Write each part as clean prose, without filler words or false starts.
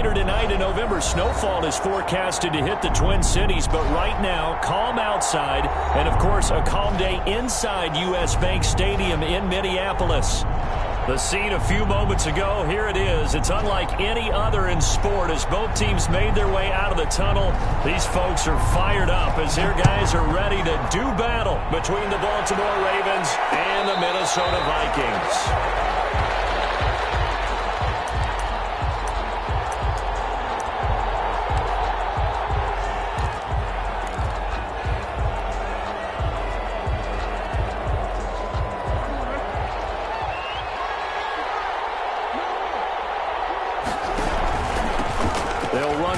Later tonight, a November snowfall is forecasted to hit the Twin Cities, but right now, calm outside, and of course, a calm day inside U.S. Bank Stadium in Minneapolis. The scene a few moments ago, here it is. It's unlike any other in sport as both teams made their way out of the tunnel. These folks are fired up as their guys are ready to do battle between the Baltimore Ravens and the Minnesota Vikings.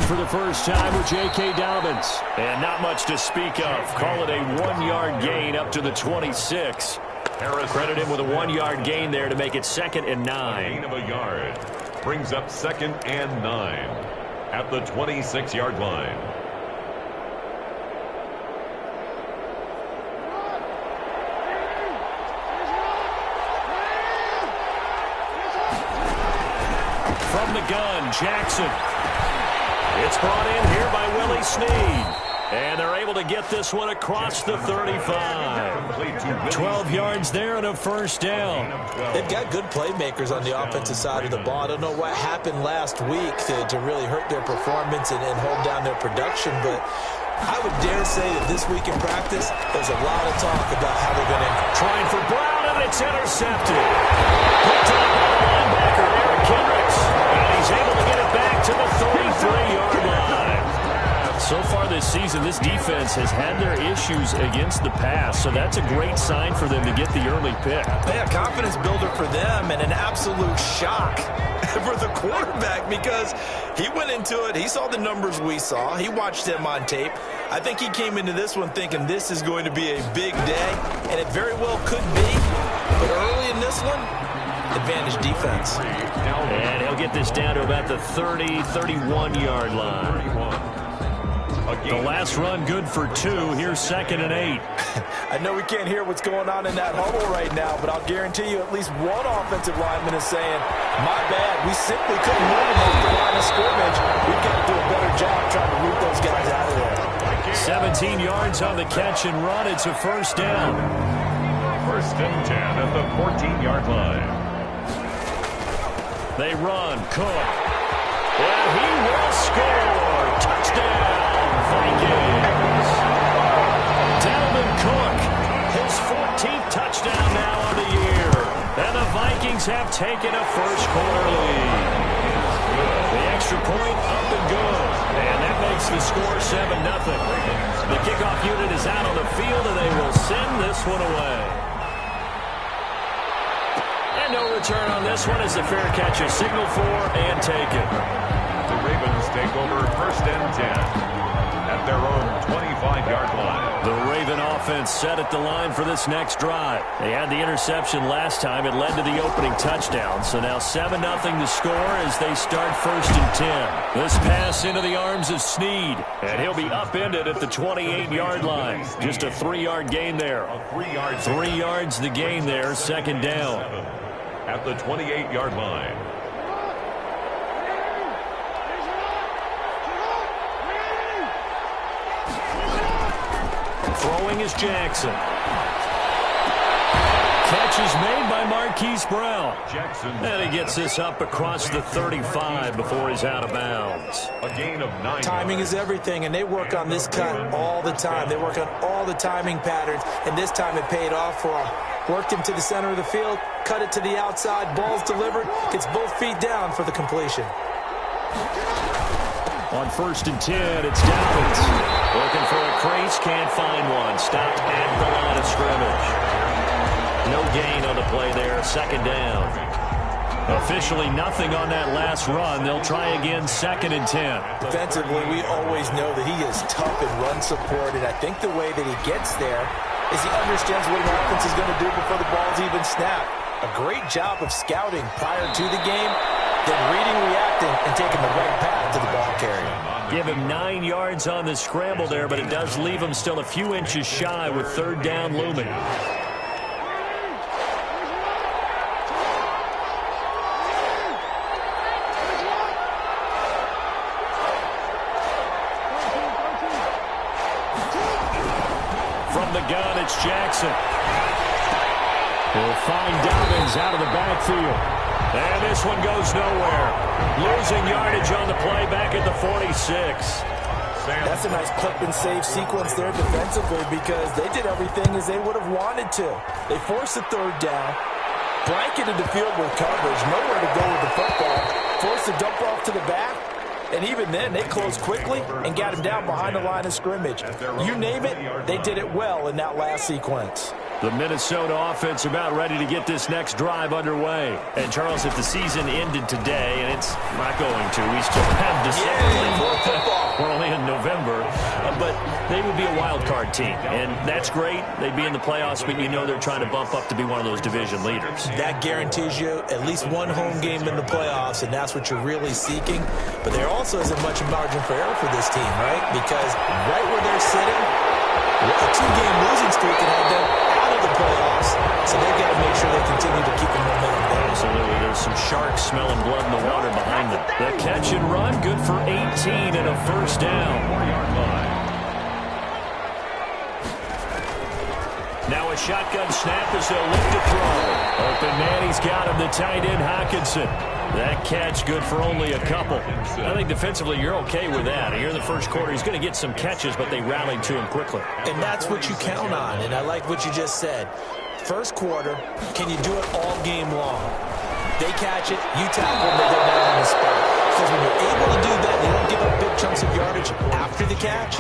For the first time with J.K. Dobbins. And not much to speak of. Call it a 1-yard gain up to the 26. Harris credit him with a 1-yard gain there to make it 2nd and 9. Gain of a yard. Brings up 2nd and 9 at the 26-yard line. From the gun, Jackson. It's brought in here by Willie Snead. And they're able to get this one across the 35. 12 yards there and a first down. They've got good playmakers on the offensive side of the ball. I don't know what happened last week to really hurt their performance and hold down their production, but I would dare say that this week in practice, there's a lot of talk about how they're going to... Trying for Brown, and it's intercepted. Picked up by the linebacker, Eric Kendricks. And he's able to get it back to the 33-yard line. So far this season, this defense has had their issues against the pass, so that's a great sign for them to get the early pick. Yeah, confidence builder for them and an absolute shock for the quarterback because he went into it. He saw the numbers we saw. He watched him on tape. I think he came into this one thinking this is going to be a big day, and it very well could be. But early in this one, advantage defense. And he'll get this down to about the 30, 31-yard line. The last run good for 2. Here's 2nd and 8. I know we can't hear what's going on in that huddle right now, but I'll guarantee you at least one offensive lineman is saying, my bad, we simply couldn't move him off the line of scrimmage. We've got to do a better job trying to root those guys out of there. 17 yards on the catch and run. It's a first down. 1st and 10 at the 14-yard line. They run. Cook. And he will score. Touchdown, Vikings. Dalvin Cook, his 14th touchdown now on the year. And the Vikings have taken a first-quarter lead. The extra point up and good. And that makes the score 7-0. The kickoff unit is out on the field, and they will send this one away. And no return on this one as the fair catch is signaled for and taken. The Ravens take over 1st and 10 at their own 25-yard line. The Raven offense set at the line for this next drive. They had the interception last time. It led to the opening touchdown. So now 7-0 to score as they start 1st and 10. This pass into the arms of Snead. And he'll be upended at the 28-yard line. Just a 3-yard gain there. 3 yards the gain there. 2nd down. At the 28-yard line. Throwing is Jackson. Catch is made by Marquise Brown. And he gets this up across the 35 before he's out of bounds. A gain of 9. Timing is everything, and they work on this cut all the time. They work on all the timing patterns, and this time it paid off for him. Worked him to the center of the field, cut it to the outside, ball's delivered, gets both feet down for the completion. On 1st and 10, it's Dobbins. Looking for a crease, can't find one. Stopped at the line of scrimmage. No gain on the play there, 2nd down. Officially nothing on that last run. They'll try again 2nd and 10. Defensively, we always know that he is tough in run support, and I think the way that he gets there is he understands what an offense is going to do before the ball's even snapped. A great job of scouting prior to the game, then reading, reacting, and taking the right path to the ball carrier. Give him 9 yards on the scramble there, but it does leave him still a few inches shy with 3rd down looming. From the gun, it's Jackson. He'll find Dobbins out of the backfield. And this one goes nowhere. Losing yardage on the play back at the 46. That's a nice clip and save sequence there defensively because they did everything as they would have wanted to. They forced the third down, blanketed the field with coverage, nowhere to go with the football, forced the dump off to the back, and even then they closed quickly and got him down behind the line of scrimmage. You name it, they did it well in that last sequence. The Minnesota offense about ready to get this next drive underway. And, Charles, if the season ended today, and it's not going to, we still have December. We're only in November. But they would be a wild card team. And that's great. They'd be in the playoffs, but you know they're trying to bump up to be one of those division leaders. That guarantees you at least one home game in the playoffs, and that's what you're really seeking. But there also isn't much margin for error for this team, right? Because right where they're sitting, a two-game losing streak can have them out of the playoffs, so they've got to make sure they continue to keep the momentum there. Absolutely. There's some sharks smelling blood in the water behind them. The catch and run, good for 18 and a first down. Now a shotgun snap as they'll look to throw. Open man, he's got him, the tight end Hockenson. That catch good for only a couple. I think defensively you're okay with that. Here in the first quarter, he's going to get some catches, but they rallied to him quickly. And that's what you count on, and I like what you just said. First quarter, can you do it all game long? They catch it, you tackle them, they go down on the spot. Because when you're able to do that, they don't give up big chunks of yardage after the catch.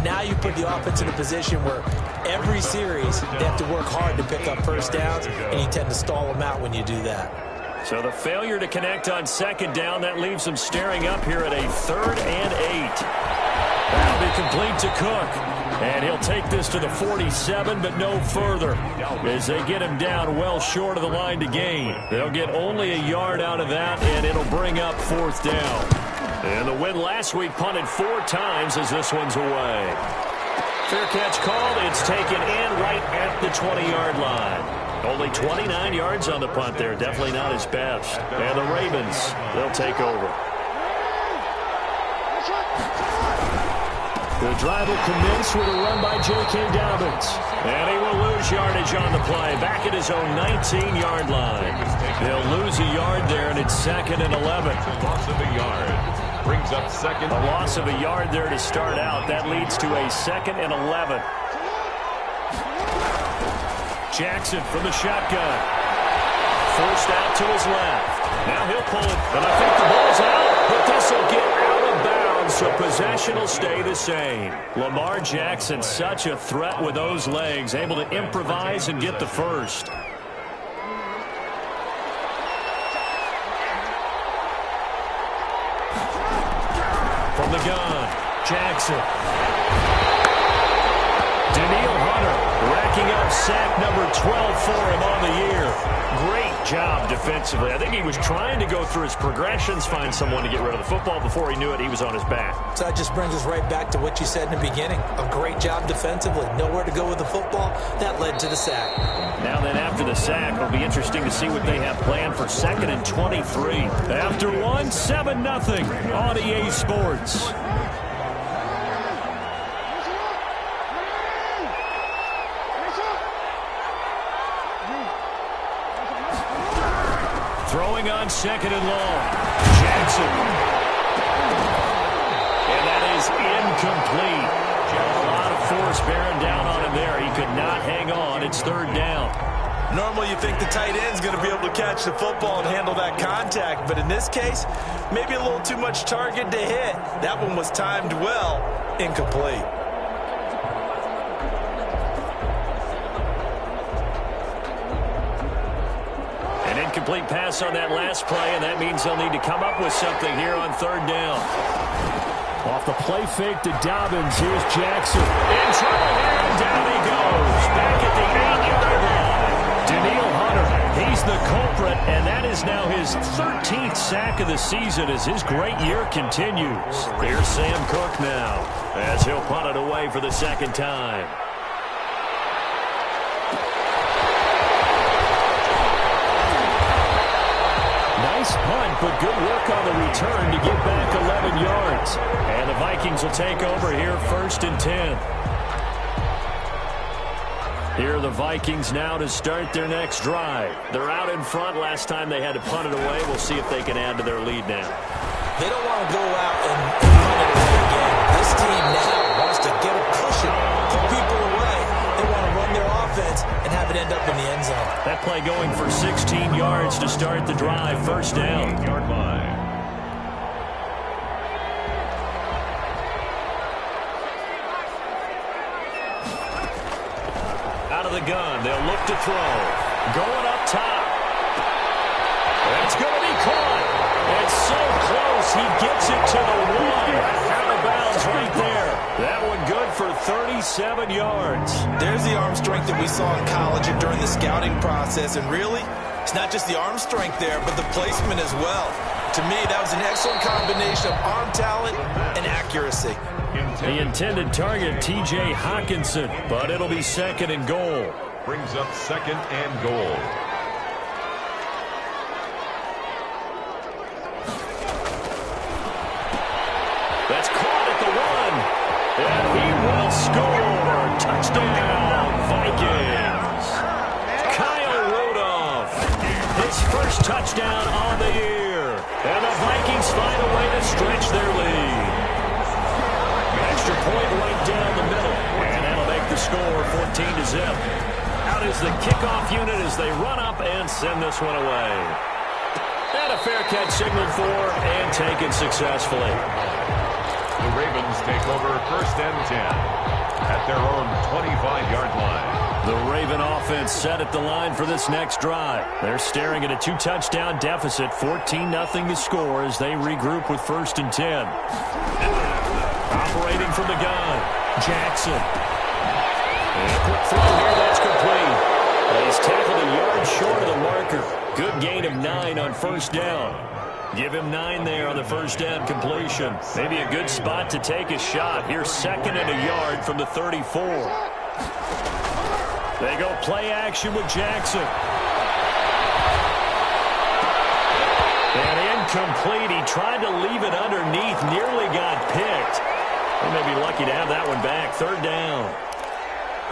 Now you put the offense in a position where every series they have to work hard to pick up first downs, and you tend to stall them out when you do that. So the failure to connect on second down, that leaves them staring up here at a 3rd and 8. That'll be complete to Cook. And he'll take this to the 47, but no further. As they get him down well short of the line to gain. They'll get only a yard out of that, and it'll bring up 4th down. And the win last week punted 4 times as this one's away. Fair catch called. It's taken in right at the 20-yard line. Only 29 yards on the punt there. Definitely not his best. And the Ravens, they'll take over. The drive will commence with a run by J.K. Dobbins. And he will lose yardage on the play. Back at his own 19-yard line. They'll lose a yard there, and it's 2nd and 11. Loss of a yard. Brings up second. A loss of a yard there to start out. That leads to a 2nd and 11. Jackson from the shotgun. Forced out to his left. Now he'll pull it, and I think the ball's out, but this will get out of bounds, so possession will stay the same. Lamar Jackson, such a threat with those legs, able to improvise and get the first. From the gun, Jackson. Daniil Hunter racking up sack number 12 for him on the year. Great job defensively. I think he was trying to go through his progressions, find someone to get rid of the football. Before he knew it, he was on his back. So that just brings us right back to what you said in the beginning. A great job defensively. Nowhere to go with the football. That led to the sack. Now then, after the sack, it'll be interesting to see what they have planned for 2nd and 23. After one, 7-0 on EA Sports. Throwing on 2nd and long. Jackson. And that is incomplete. A lot of force bearing down on him there. He could not hang on. It's 3rd down. Normally you think the tight end's going to be able to catch the football and handle that contact. But in this case, maybe a little too much target to hit. That one was timed well. Incomplete. Complete pass on that last play, and that means they'll need to come up with something here on 3rd down. Off the play fake to Dobbins. Here's Jackson. In trouble here, and down he goes. Back at the 8-yard line. Daniil Hunter, he's the culprit, and that is now his 13th sack of the season as his great year continues. Here's Sam Cook now as he'll punt it away for the 2nd time. Punt, but good work on the return to get back 11 yards. And the Vikings will take over here 1st and 10. Here are the Vikings now to start their next drive. They're out in front. Last time they had to punt it away. We'll see if they can add to their lead now. They don't want to go out and punt it away again. This team now wants to get a cushion, put people away. They want to run their offense and have it end up in the end zone. That play going for 16 yards to start the drive. First down. 8-yard line. Out of the gun. They'll look to throw. Going up top. That's going to be caught. It's so close. He gets it to the one. Out of bounds right there. That one good for 37 yards. There's the arm strength that we saw in college and during the scouting process. And really, it's not just the arm strength there, but the placement as well. To me, that was an excellent combination of arm talent and accuracy. The intended target, T.J. Hawkinson, but it'll be second and goal. Brings up second and goal. That's caught at the one. And he will score. Touchdown, Vikings. Kyle Rudolph. His first touchdown on the year. And the Vikings find a way to stretch their lead. Extra point right down the middle. And that'll make the score 14-0. Out is the kickoff unit as they run up and send this one away. And a fair catch signaled for and taken successfully. The Ravens take over first and 10 at their own 25-yard line. The Raven offense set at the line for this next drive. They're staring at a 2-touchdown deficit, 14-0 to score as they regroup with first and 10. Operating from the gun, Jackson. And a quick throw here, that's complete. He's tackled a yard short of the marker. Good gain of 9 on first down. Give him 9 there on the first down completion. Maybe a good spot to take a shot. Here's second and a yard from the 34. They go play action with Jackson. And incomplete. He tried to leave it underneath. Nearly got picked. They may be lucky to have that one back. Third down.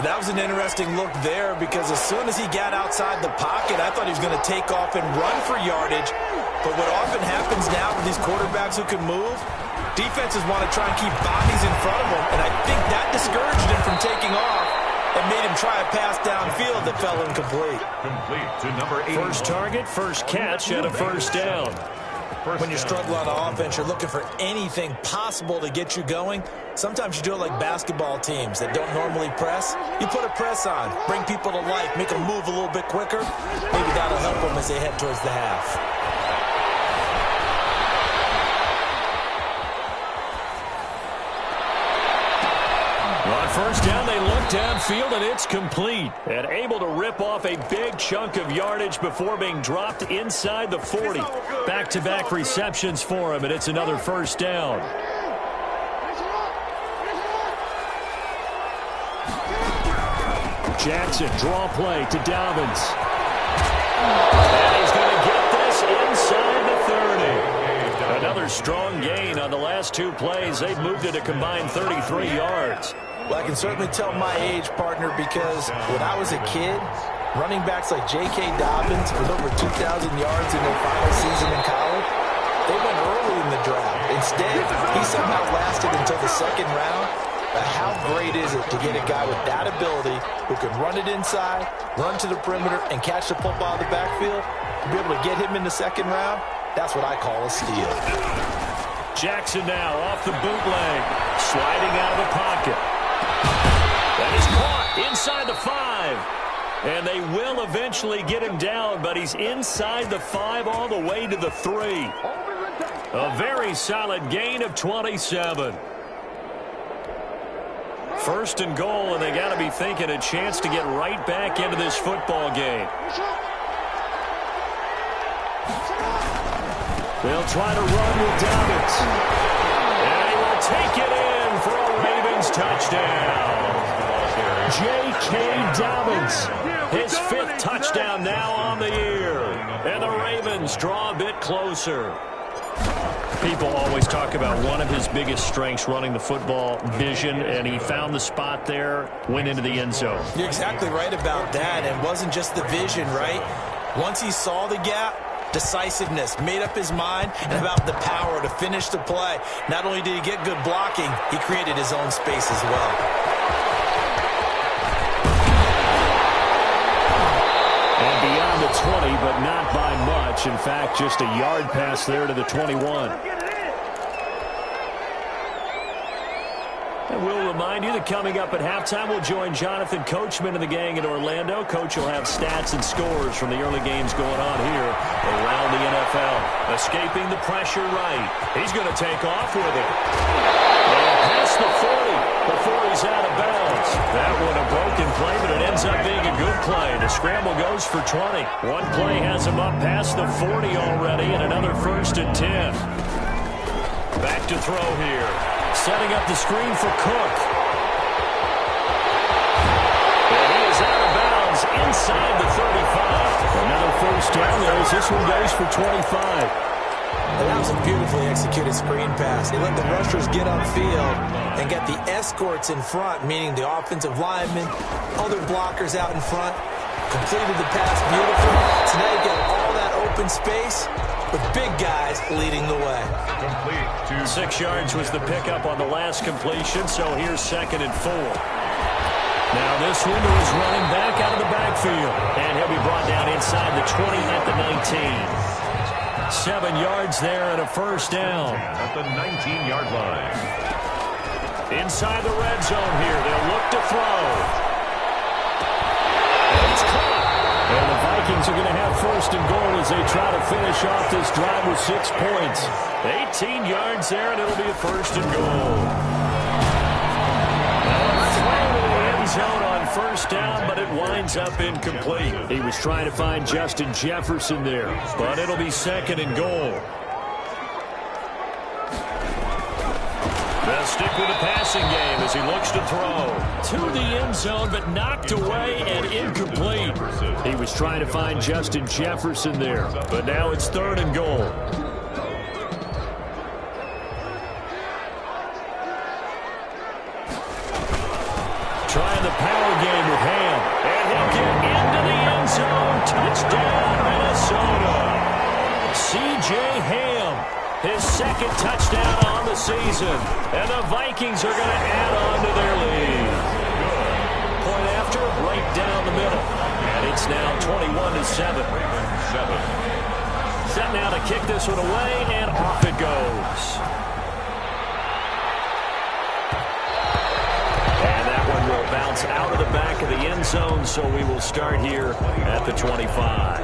That was an interesting look there because as soon as he got outside the pocket, I thought he was going to take off and run for yardage. But what often happens now with these quarterbacks who can move, defenses want to try and keep bodies in front of them, and I think that discouraged him from taking off and made him try a pass downfield that fell incomplete. Complete to number 8. First target, first catch, and a first down. When you struggle on offense, you're looking for anything possible to get you going. Sometimes you do it like basketball teams that don't normally press. You put a press on, bring people to life, make them move a little bit quicker. Maybe that'll help them as they head towards the half. On first down, they look downfield, and it's complete. And able to rip off a big chunk of yardage before being dropped inside the 40. Back-to-back receptions for him, and it's another first down. Jackson, draw play to Dobbins. And he's going to get this inside the 30. Another strong gain on the last 2 plays. They've moved it a combined 33 yards. Well, I can certainly tell my age, partner, because when I was a kid, running backs like J.K. Dobbins with over 2,000 yards in their final season in college, they went early in the draft. Instead, he somehow lasted until the second round. But how great is it to get a guy with that ability who can run it inside, run to the perimeter, and catch the football in the backfield? To be able to get him in the second round, that's what I call a steal. Jackson now off the bootleg, sliding out of the pocket. That is caught inside the 5. And they will eventually get him down, but he's inside the 5 all the way to the 3. A very solid gain of 27. First and goal, and they got to be thinking a chance to get right back into this football game. They'll try to run with Dobbins. And he will take it in for a Ravens touchdown. J.K. Dobbins, his 5th touchdown now on the year. And the Ravens draw a bit closer. People always talk about one of his biggest strengths running the football, vision, and he found the spot there, went into the end zone. You're exactly right about that. And it wasn't just the vision, right? Once he saw the gap, decisiveness, made up his mind, and about the power to finish the play. Not only did he get good blocking, he created his own space as well. And beyond the 20, but not by much. In fact, just a yard pass there to the 21. And we'll remind you that coming up at halftime, we'll join Jonathan Coachman and the gang in Orlando. Coach will have stats and scores from the early games going on here around the NFL. Escaping the pressure right. He's going to take off with it. And past the 40 before he's out of bounds. That one a broken play, but it ends up being a good play. The scramble goes for 20. One play has him up past the 40 already, and another 1st and 10. Back to throw here. Setting up the screen for Cook. And he is out of bounds inside the 35. Another 1st down there as this one goes for 25. And that was a beautifully executed screen pass. He let the rushers get upfield and get the escorts in front, meaning the offensive linemen, other blockers out in front. Completed the pass beautifully. So now you get all that open space with big guys leading the way. Complete to 6 yards was the pickup on the last completion, so here's 2nd and 4. Now this window is running back out of the backfield, and he'll be brought down inside the 20 at the 19. 7 yards there and a 1st down. at the 19-yard line. Inside the red zone here, they'll look to throw. And it's caught. And the Vikings are going to have 1st and goal as they try to finish off this drive with 6 points. 18 yards there, and it'll be a 1st and goal. Throw to the end zone on 1st down, but it winds up incomplete. He was trying to find Justin Jefferson there, but it'll be 2nd and goal. They'll stick with the passing game as he looks to throw. To the end zone, but knocked away and incomplete. He was trying to find Justin Jefferson there, but now it's 3rd and goal. Trying the power game with Ham. And he'll get into the end zone. Touchdown, Minnesota. C.J. Ham, his 2nd touchdown on the season. And the Vikings are going to add on to their lead. Point after, right down the middle. And it's now 21-7. Set now to kick this one away, and off it goes. Will bounce out of the back of the end zone, so we will start here at the 25.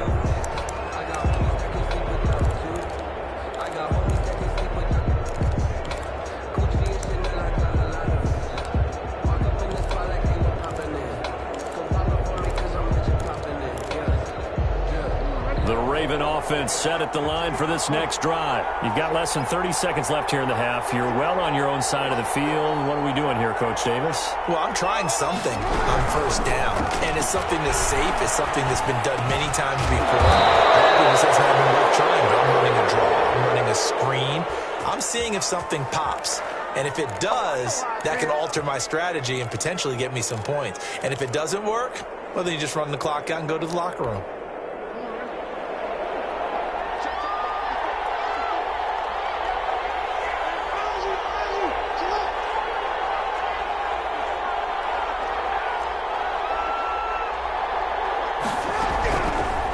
The Raven offense set at the line for this next drive. You've got less than 30 seconds left here in the half. You're well on your own side of the field. What are we doing here, Coach Davis? Well, I'm trying something on 1st down, and it's something that's safe. It's something that's been done many times before. People say it's not even worth trying, but I'm running a draw. I'm running a screen. I'm seeing if something pops. And if it does, that can alter my strategy and potentially get me some points. And if it doesn't work, well, then you just run the clock out and go to the locker room.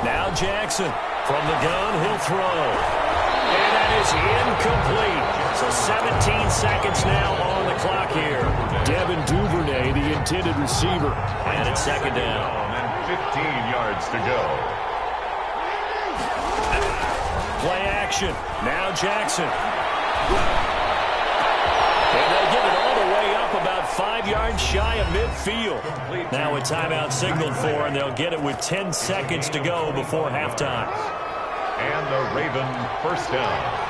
Now Jackson from the gun, he'll throw. And that is incomplete. So 17 seconds now on the clock here. Devin Duvernay, the intended receiver. And it's 2nd down. And 15 yards to go. Play action. Now Jackson. And they get it all the way up about 5 yards shy of midfield. Now a timeout signaled for, and they'll get it with 10 seconds to go before halftime. And the Raven 1st down.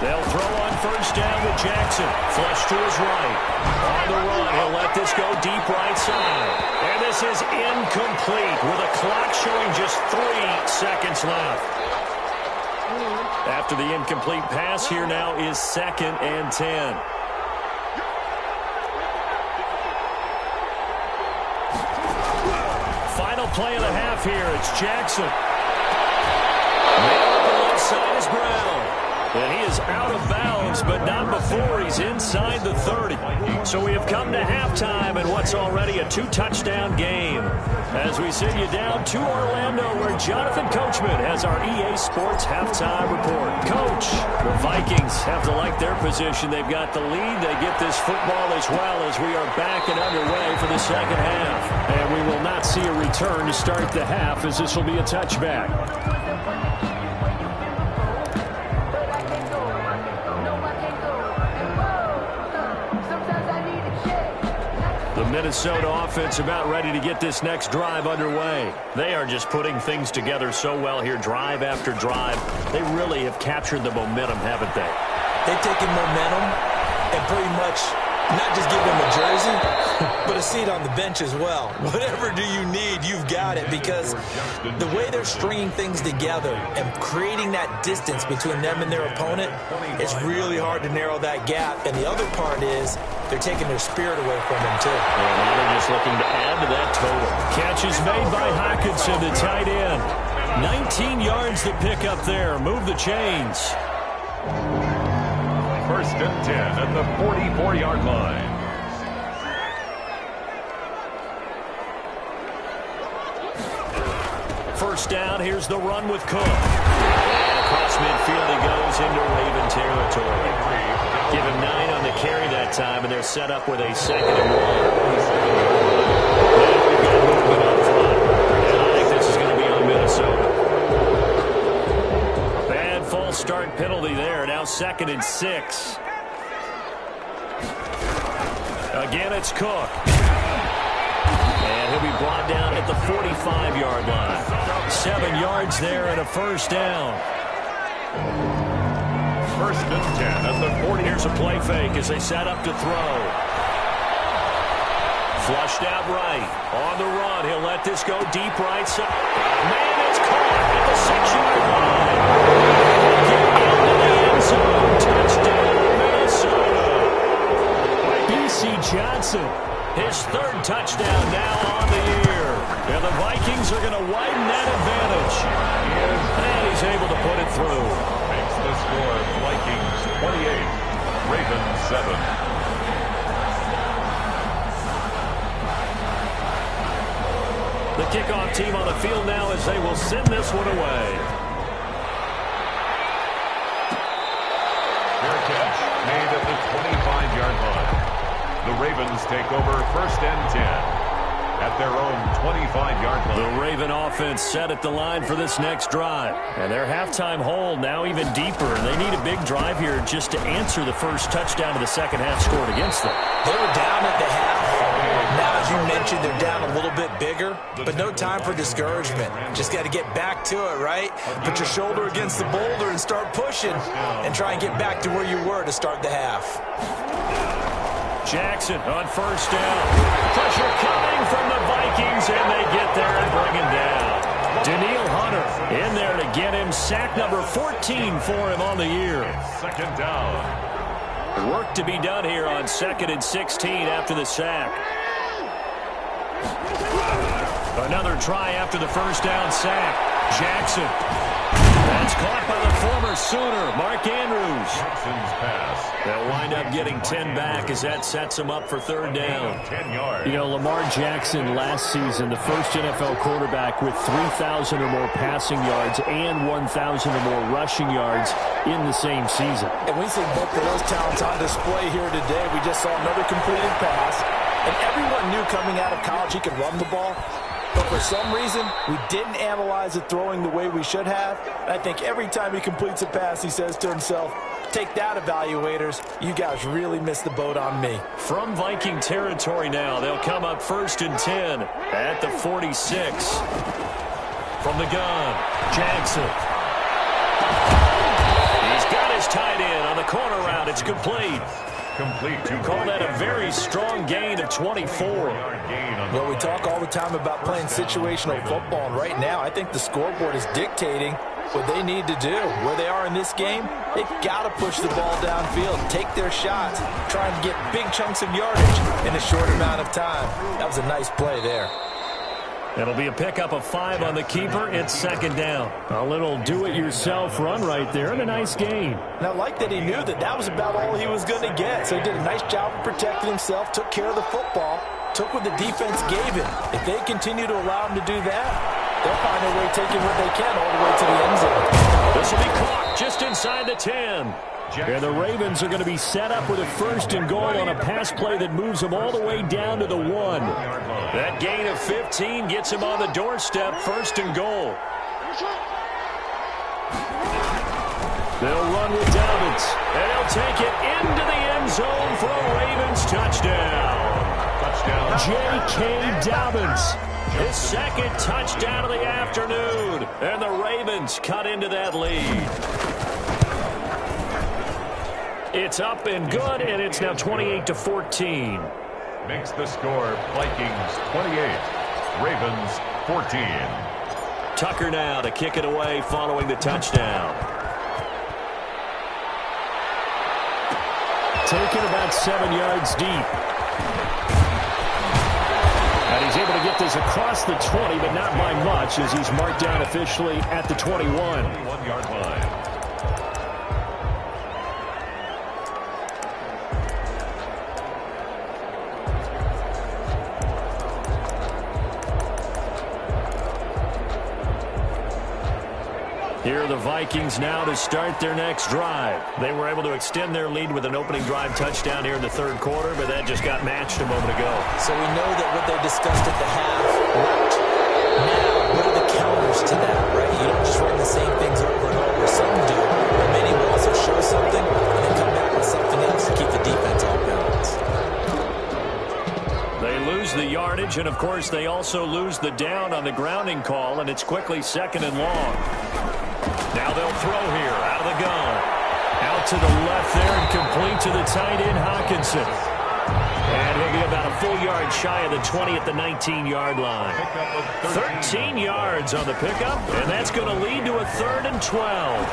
They'll throw on first down with Jackson. Flush to his right. On the run, he'll let this go deep right side. And this is incomplete with a clock showing just 3 seconds left. After the incomplete pass, here now is 2nd and 10. Final play of the half here. It's Jackson. Man on the left side is Brown. And he is out of bounds, but not before he's inside the 30. So we have come to halftime in what's already a 2-touchdown game. As we send you down to Orlando, where Jonathan Coachman has our EA Sports halftime report. Coach, the Vikings have to like their position. They've got the lead. They get this football as well as we are back and underway for the second half. And we will not see a return to start the half, as this will be a touchback. Minnesota offense about ready to get this next drive underway. They are just putting things together so well here, drive after drive. They really have captured the momentum, haven't they? They've taken momentum and pretty much not just give them a jersey, but a seat on the bench as well. Whatever do you need, you've got it, because the way they're stringing things together and creating that distance between them and their opponent, it's really hard to narrow that gap. And the other part is they're taking their spirit away from them, too. And now they're just looking to add to that total. Catch is made by Hockenson, the tight end. 19 yards to pick up there. Move the chains. 1st and 10 at the 44-yard line. First down, here's the run with Cook. And across midfield he goes into Raven territory. Give him 9 on the carry that time, and they're set up with a 2nd and 1. Now we've got movement up front. And I think this is going to be on Minnesota. Bad false start penalty there. Now 2nd and 6. Again, it's Cook. And he'll be brought down at the 45-yard line. 7 yards there and a first down. 1st and 10 at the 40. Here's a play fake as they set up to throw. Flushed out right. On the run, he'll let this go deep right side. Man, it's caught at the 6-yard line. Get into the end zone. Touchdown, Minnesota. B.C. Johnson, his 3rd touchdown now on the year. And the Vikings are going to widen that advantage. And he's able to put it through. Makes the score Vikings 28, Ravens 7. The kickoff team on the field now as they will send this one away. Fair catch made at the 25-yard line. The Ravens take over 1st and 10 at their own 25-yard line. The Raven offense set at the line for this next drive. And their halftime hold now even deeper. And they need a big drive here just to answer the first touchdown of the second half scored against them. They were down at the half. Now, as you mentioned, they're down a little bit bigger, but no time for discouragement. Just got to get back to it, right? Put your shoulder against the boulder and start pushing and try and get back to where you were to start the half. Jackson on first down. Pressure coming from the Vikings, and they get there and bring him down. Daniil Hunter in there to get him. Sack number 14 for him on the year. 2nd down. Work to be done here on 2nd and 16 after the sack. Another try after the first down sack. Jackson. That's caught by the former Sooner, Mark Andrews. Jackson's pass. They'll wind up getting 10 back as that sets them up for 3rd down. 10 yards. You know, Lamar Jackson last season, the first NFL quarterback with 3,000 or more passing yards and 1,000 or more rushing yards in the same season. And we see both of those talents on display here today. We just saw another completed pass. And everyone knew coming out of college he could run the ball. But for some reason, we didn't analyze it throwing the way we should have. And I think every time he completes a pass, he says to himself, take that, evaluators. You guys really missed the boat on me. From Viking territory now, they'll come up 1st and 10 at the 46. From the gun, Jackson. He's got his tight end on the complete. Call that a very strong gain of 24. Well, we talk all the time about playing situational football, and right now I think the scoreboard is dictating what they need to do. Where they are in this game, they've got to push the ball downfield, take their shots, try and get big chunks of yardage in a short amount of time. That was a nice play there. It'll be a pickup of 5 on the keeper. It's second down. A little do-it-yourself run right there and a nice gain. And I like that he knew that that was about all he was going to get. So he did a nice job of protecting himself, took care of the football, took what the defense gave him. If they continue to allow him to do that, they'll find a way taking what they can all the way to the end zone. This will be caught just inside the 10. And the Ravens are going to be set up with a 1st and goal on a pass play that moves them all the way down to the 1. That gain of 15 gets them on the doorstep, 1st and goal. They'll run with Dobbins, and he'll take it into the end zone for a Ravens touchdown. J.K. Dobbins, his 2nd touchdown of the afternoon, and the Ravens cut into that lead. It's up and good, and it's now 28-14. Makes the score Vikings 28, Ravens 14. Tucker now to kick it away following the touchdown. Taken about 7 yards deep. And he's able to get this across the 20, but not by much, as he's marked down officially at the 21. 21-yard line. Here are the Vikings now to start their next drive. They were able to extend their lead with an opening drive touchdown here in the 3rd quarter, but that just got matched a moment ago. So we know that what they discussed at the half worked. Now, what are the counters to that, right? You don't just run the same things over and over. Some do, but many will also show something and then come back with something else to keep the defense off balance. They lose the yardage, and, of course, they also lose the down on the grounding call, and it's quickly 2nd and long. Now they'll throw here out of the gun. Out to the left there and complete to the tight end, Hawkinson. And he'll be about a full yard shy of the 20 at the 19-yard line. 13 yards on the pickup, and that's going to lead to a 3rd and 12.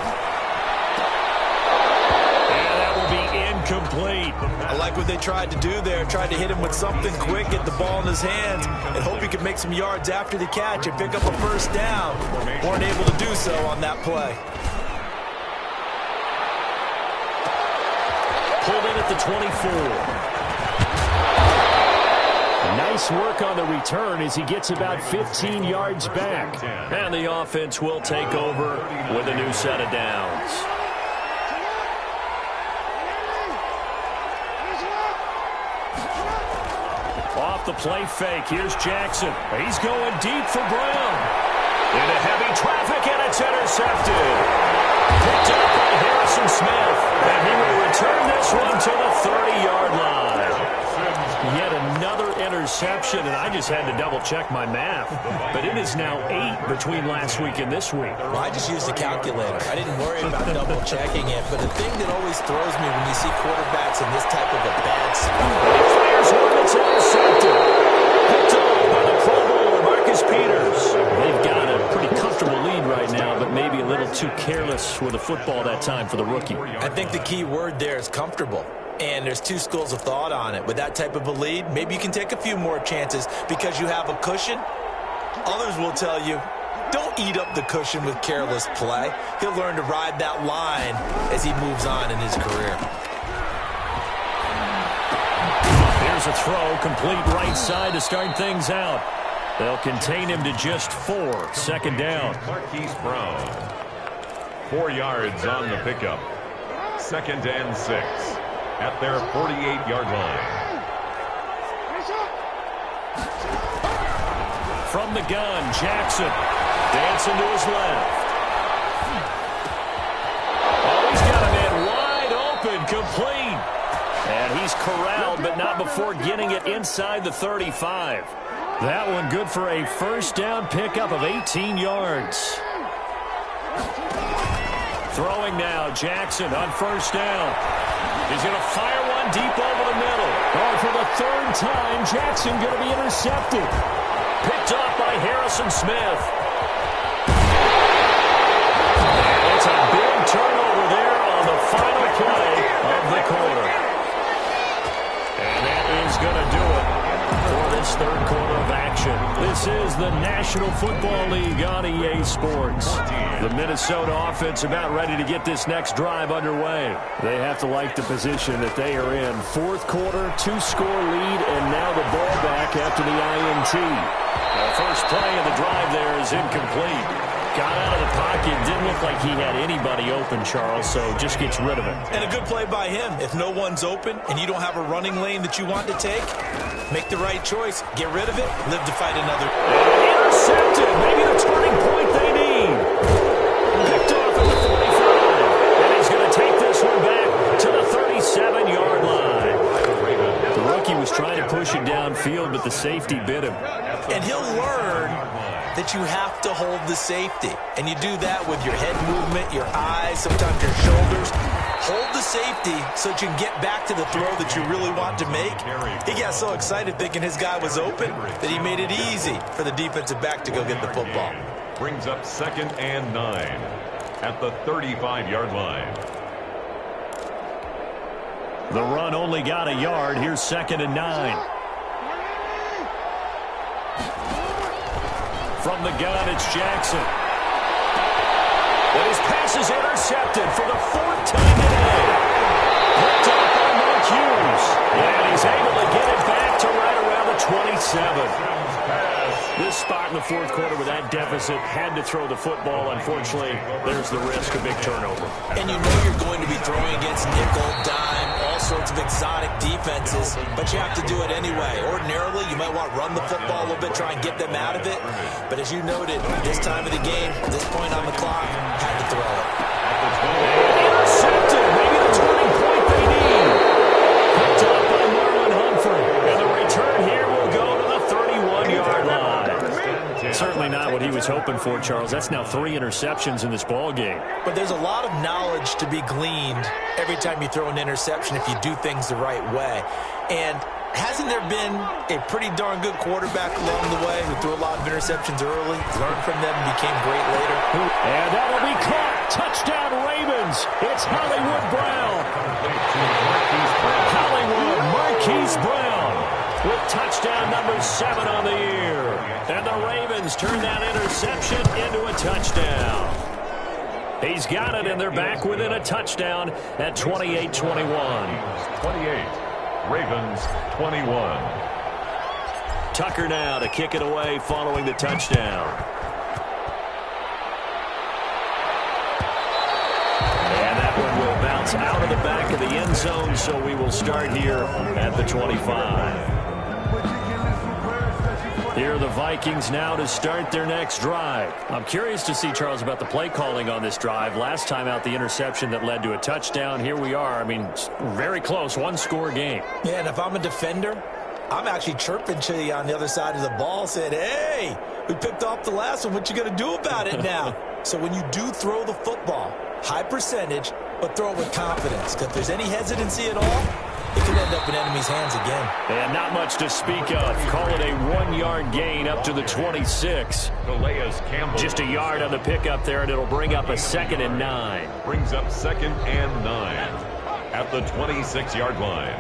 And that will be incomplete. I like what they tried to do there. Tried to hit him with something quick, get the ball in his hands, and hope he could make some yards after the catch and pick up a 1st down. Weren't able to do so on that play. Pulled in at the 24. Nice work on the return as he gets about 15 yards back. And the offense will take over with a new set of downs. Off the play fake, here's Jackson. He's going deep for Brown. Into heavy traffic, and it's intercepted. Picked up by Harrison Smith. And he will return this one to the 30-yard line. Yet another interception, and I just had to double-check my math. But it is now 8 between last week and this week. Well, I just used a calculator. I didn't worry about double-checking it. But the thing that always throws me when you see quarterbacks in this type of a bad spot. He fires one that's intercepted. Picked off by the Pro Bowler, Marcus Peters. They've got a pretty comfortable lead right now, but maybe a little too careless with the football that time for the rookie. I think the key word there is comfortable. And there's 2 schools of thought on it. With that type of a lead, maybe you can take a few more chances because you have a cushion. Others will tell you, don't eat up the cushion with careless play. He'll learn to ride that line as he moves on in his career. Here's a throw, complete right side to start things out. They'll contain him to just 4. 2nd down. Marquise Brown. 4 yards on the pickup. 2nd and 6. At their 48-yard line. From the gun, Jackson dancing to his left. Oh, he's got a man wide open, complete. And he's corralled, but not before getting it inside the 35. That one good for a 1st down pickup of 18 yards. Throwing now, Jackson on first down. He's going to fire one deep over the middle. Oh, for the third time, Jackson going to be intercepted. Picked off by Harrison Smith. It's a big turnover there on the final play of the quarter. And that is going to do it for this third quarter of action. This is the National Football League on EA Sports. The Minnesota offense about ready to get this next drive underway. They have to like the position that they are in. Fourth quarter, 2-score lead, and now the ball back after the INT. The first play of the drive there is incomplete. Got out of the pocket. Didn't look like he had anybody open, Charles, so just gets rid of it. And a good play by him. If no one's open and you don't have a running lane that you want to take, make the right choice. Get rid of it. Live to fight another. Intercepted. Maybe the turning point they need. Picked off at the 45. And he's going to take this one back to the 37-yard line. The rookie was trying to push it downfield, but the safety bit him. And he'll learn that you have to hold the safety. And you do that with your head movement, your eyes, sometimes your shoulders. Hold the safety so that you can get back to the throw that you really want to make. He got so excited thinking his guy was open that he made it easy for the defensive back to go get the football. Brings up 2nd and 9 at the 35-yard line. The run only got a yard. Here's 2nd and 9. From the gun, it's Jackson. And his pass is intercepted for the 4th time today. Picked up by Mark Hughes. And he's able to get it back to right around the 27. This spot in the fourth quarter with that deficit had to throw the football. Unfortunately, there's the risk of big turnover. And you know you're going to be throwing against nickel, dime, all sorts of exotic defenses, but you have to do it anyway. Ordinarily, you might want to run the football a little bit, try and get them out of it. But as you noted, this time of the game, this point on the clock, had to throw it. Intercepted. Maybe the turning point they need. Picked up by Marlon Humphrey. And the return here will go to the 31-yard line. Certainly not what he was hoping for, Charles. That's now 3 interceptions in this ball game. But there's a lot of knowledge to be gleaned every time you throw an interception if you do things the right way. And hasn't there been a pretty darn good quarterback along the way who threw a lot of interceptions early, learned from them, and became great later? And that'll be caught. Touchdown, Ravens. It's Hollywood Brown. Hollywood Marquise Brown with touchdown number 7 on the year. And the Ravens turn that interception into a touchdown. He's got it, and they're back within a touchdown at 28-21. 28. Ravens 21. Tucker now to kick it away following the touchdown. And that one will bounce out of the back of the end zone, so we will start here at the 25. Here are the Vikings now to start their next drive. I'm curious to see, Charles, about the play calling on this drive. Last time out, the interception that led to a touchdown. Here we are. I mean, very close, 1-score game. Yeah, and if I'm a defender, I'm actually chirping to you on the other side of the ball, saying, hey, we picked off the last one. What you going to do about it now? So when you do throw the football, high percentage, but throw it with confidence. Because if there's any hesitancy at all, it could end up in enemy's hands again. And not much to speak of. Call it a 1-yard gain up to the 26. Just a yard on the pickup there, and it'll bring up a 2nd and 9. Brings up 2nd and 9 at the 26-yard line.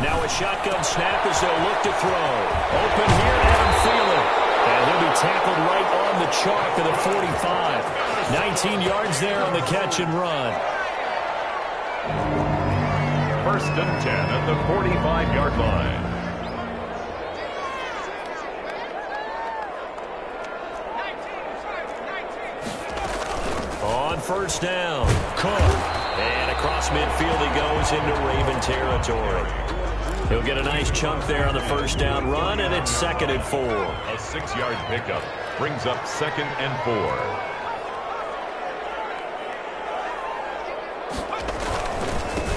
Now a shotgun snap as they'll look to throw. Open here, Adam Thielen. And he'll be tackled right on the chalk of the 45. 19 yards there on the catch and run. 1st and 10 at the 45-yard line. On first down, Cook. And across midfield he goes into Raven territory. He'll get a nice chunk there on the first down run, and it's 2nd and 4. A 6-yard pickup brings up 2nd and 4.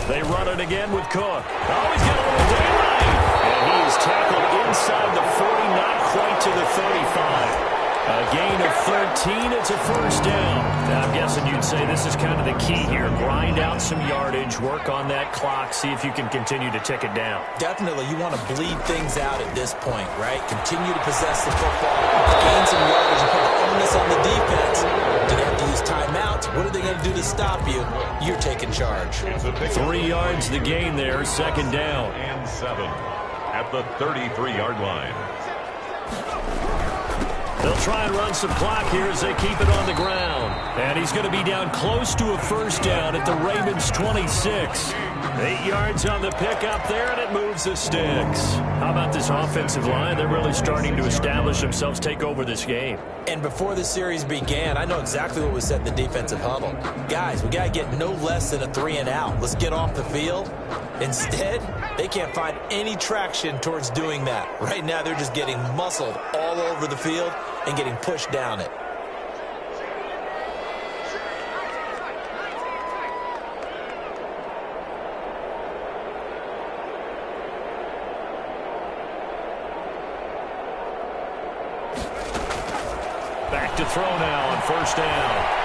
They run it again with Cook. Oh, he's got a little daylight. And he is tackled inside the 40, not quite to the 35. A gain of 13. It's a first down. Now, I'm guessing you'd say this is kind of the key here. Grind out some yardage, work on that clock, see if you can continue to tick it down. Definitely. You want to bleed things out at this point, right? Continue to possess the football, gain some yardage, and put the onus on the defense. Do they have to use timeouts? What are they going to do to stop you? You're taking charge. 3 yards the gain there, second down. And 7 at the 33-yard line. They'll try and run some clock here as they keep it on the ground. And he's going to be down close to a first down at the Ravens' 26. 8 yards on the pickup there, and it moves the sticks. How about this offensive line? They're really starting to establish themselves, take over this game. And before the series began, I know exactly what was said in the defensive huddle. Guys, we got to get no less than a 3-and-out. Let's get off the field. Instead, they can't find any traction towards doing that. Right now, they're just getting muscled all over the field and getting pushed down it. Back to throw now on first down.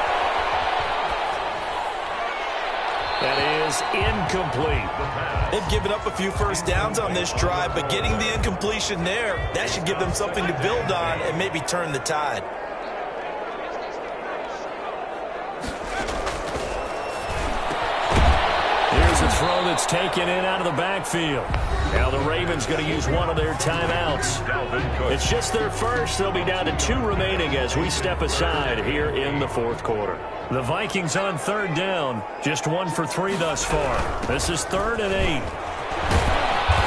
That is incomplete. They've given up a few first downs on this drive, but getting the incompletion there, that should give them something to build on and maybe turn the tide. Here's a throw that's taken in out of the backfield. Now the Ravens going to use one of their timeouts. It's just their first. They'll be down to 2 remaining as we step aside here in the fourth quarter. The Vikings on third down. Just 1 for 3 thus far. This is 3rd and 8.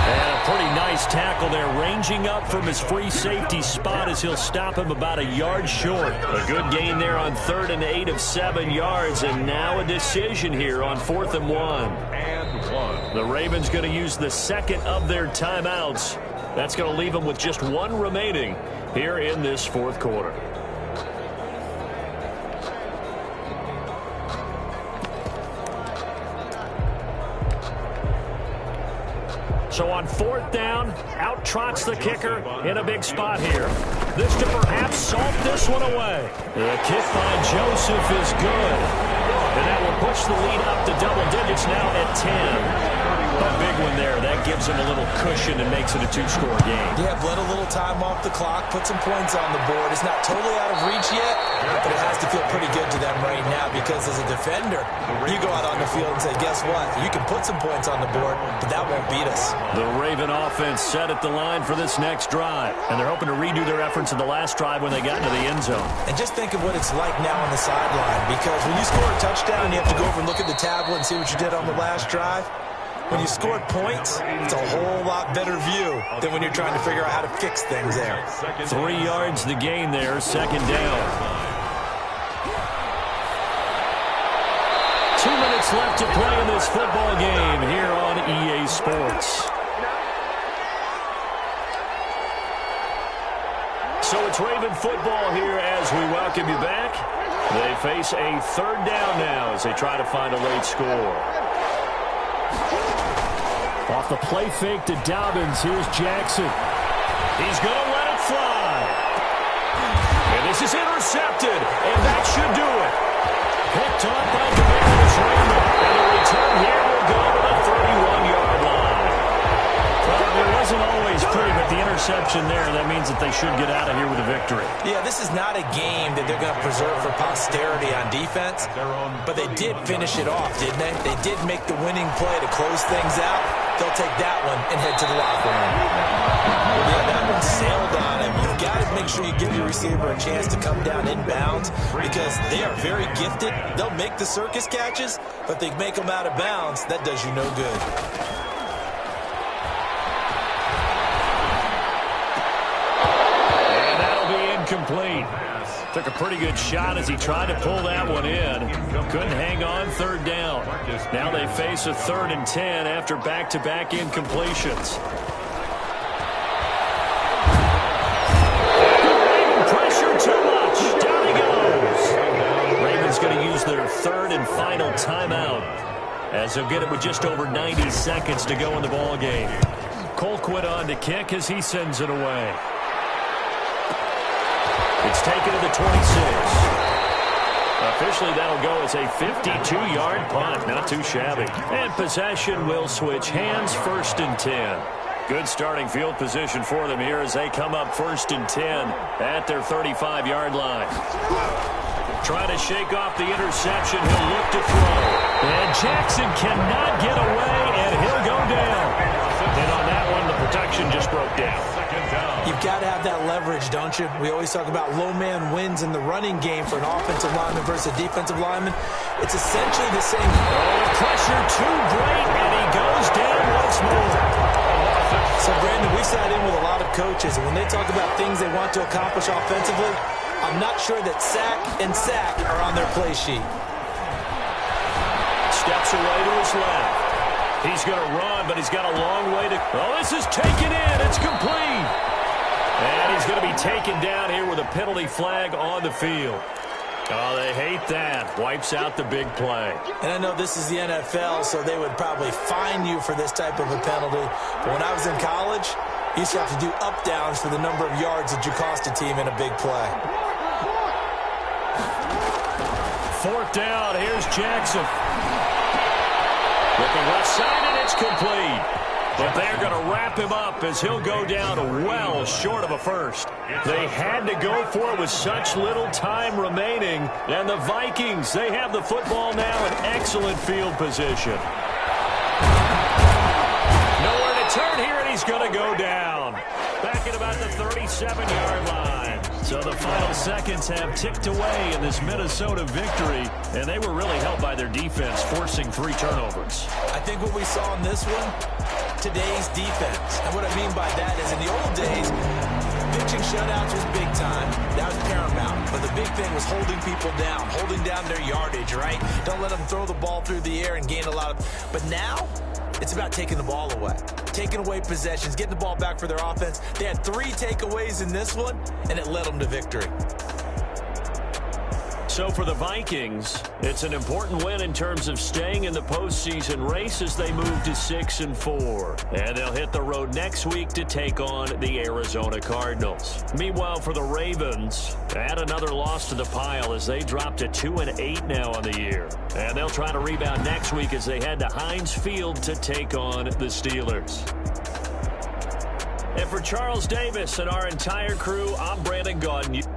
And a pretty nice tackle there, ranging up from his free safety spot as he'll stop him about a yard short. A good gain there on 3rd and 8 of 7 yards, and now a decision here on 4th and 1. The Ravens going to use the second of their timeouts. That's going to leave them with just 1 remaining here in this fourth quarter. So on 4th down, out trots the kicker in a big spot here. This to perhaps salt this one away. The kick by Joseph is good. And that will push the lead up to double digits now at 10. A big one there. That gives him a little cushion and makes it a 2-score game. Yeah, let a little time off the clock, put some points on the board. It's not totally out of reach yet, but it has to feel pretty good to them right now because as a defender, you go out on the field and say, guess what? You can put some points on the board, but that won't beat us. The Raven offense set at the line for this next drive, and they're hoping to redo their efforts in the last drive when they got into the end zone. And just think of what it's like now on the sideline, because when you score a touchdown, you have to go over and look at the tablet and see what you did on the last drive. When you scored points, it's a whole lot better view than when you're trying to figure out how to fix things there. 3 yards the gain there, second down. 2 minutes left to play in this football game here on EA Sports. So it's Raven football here as we welcome you back. They face a 3rd down now as they try to find a late score. Off the play fake to Dobbins, here's Jackson. He's going to let it fly. And this is intercepted, and that should do it. Picked off by Demarius Randall, and the return here will go to the 31-yard line. Well, it wasn't always pretty, but the interception there, that means that they should get out of here with a victory. Yeah, this is not a game that they're going to preserve for posterity on defense, but they did finish it off, didn't they? They did make the winning play to close things out. They'll take that one and head to the locker room. Yeah, that one sailed on him. You've got to make sure you give your receiver a chance to come down inbounds because they are very gifted. They'll make the circus catches, but they make them out of bounds. That does you no good. And that'll be incomplete. Took a pretty good shot as he tried to pull that one in. Couldn't hang on 3rd down. Now they face a 3rd and 10 after back-to-back incompletions. Pressure too much. Down he goes. Ravens going to use their 3rd and final timeout as they'll get it with just over 90 seconds to go in the ball game. Colquitt on to kick as he sends it away. It's taken to the 26. Officially, that'll go as a 52-yard punt. Not too shabby. And possession will switch hands, 1st and 10. Good starting field position for them here as they come up 1st and 10 at their 35-yard line. Trying to shake off the interception. He'll look to throw. And Jackson cannot get away, and he'll go down. And on that one, the protection just broke down. You've got to have that leverage, don't you? We always talk about low man wins in the running game for an offensive lineman versus a defensive lineman. It's essentially the same. Oh, pressure too great, and he goes down once more. So, Brandon, we sat in with a lot of coaches, and when they talk about things they want to accomplish offensively, I'm not sure that sack and sack are on their play sheet. Steps away to his left. He's going to run, but he's got a long way to... Oh, this is taken in. It's complete. And he's going to be taken down here with a penalty flag on the field. Oh, they hate that. Wipes out the big play. And I know this is the NFL, so they would probably fine you for this type of a penalty. But when I was in college, you used to have to do up-downs for the number of yards that you cost a team in a big play. 4th down. Here's Jackson. Looking left side, and it's complete. But they're going to wrap him up as he'll go down well short of a first. They had to go for it with such little time remaining. And the Vikings, they have the football now in excellent field position. Nowhere to turn here, and he's going to go down. Back at about the 37-yard line. So the final seconds have ticked away in this Minnesota victory, and they were really helped by their defense, forcing 3 turnovers. I think what we saw in this one, today's defense. And what I mean by that is in the old days, pitching shutouts was big time. That was paramount. But the big thing was holding people down, holding down their yardage, right? Don't let them throw the ball through the air and gain a lot of... But now, it's about taking the ball away. Taking away possessions, getting the ball back for their offense. They had 3 takeaways in this one, and it led them to victory. So for the Vikings, it's an important win in terms of staying in the postseason race as they move to 6-4. And they'll hit the road next week to take on the Arizona Cardinals. Meanwhile, for the Ravens, add another loss to the pile as they drop to 2-8 now on the year. And they'll try to rebound next week as they head to Heinz Field to take on the Steelers. And for Charles Davis and our entire crew, I'm Brandon Gaudin.